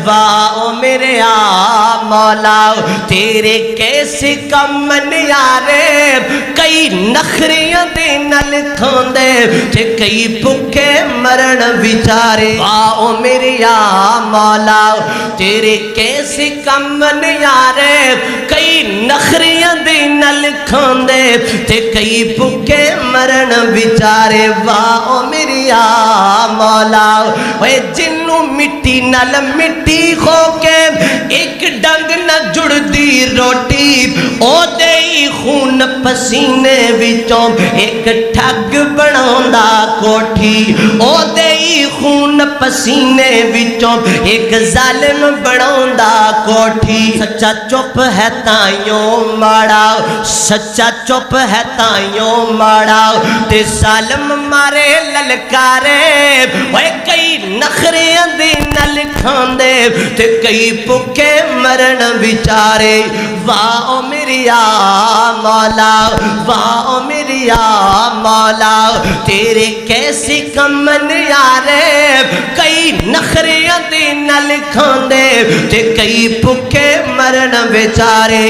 वाह ओ मेरे आ मौला तेरे कैसे कम यारे कई नखरियां दे नल खांदे ते कई भुखे मरण विचारे वाह ओ मेरे आ मौला तेरे कैसे कम यारे कई नखरियां दे नल खांदे ते कई भुखे मरण विचारे वाह ओ मेरे आ मौला ओए जिन्नू मिट्टी नल मिट्टी हो के एक डंग न जुड़दी रोटी ओ दे खून पसीने विचों एक ठग बनांदा कोठी ओ दे खून पसीने विचों एक जालिम बनांदा कोठी सच्चा चुप है ताइयों माड़ा सच्चा चुप है ताइयों माड़ा ते जालिम मारे ललकारे ओए कई नखरे दे नल खांदे ते कई भुखे मरण विचारे वाह ओ मेरी आ मौला वाह ओ मेरी आ मौला तेरे कैसे कम यारे कई नखरे दे नल खांदे ते कई भुखे मरण विचारे।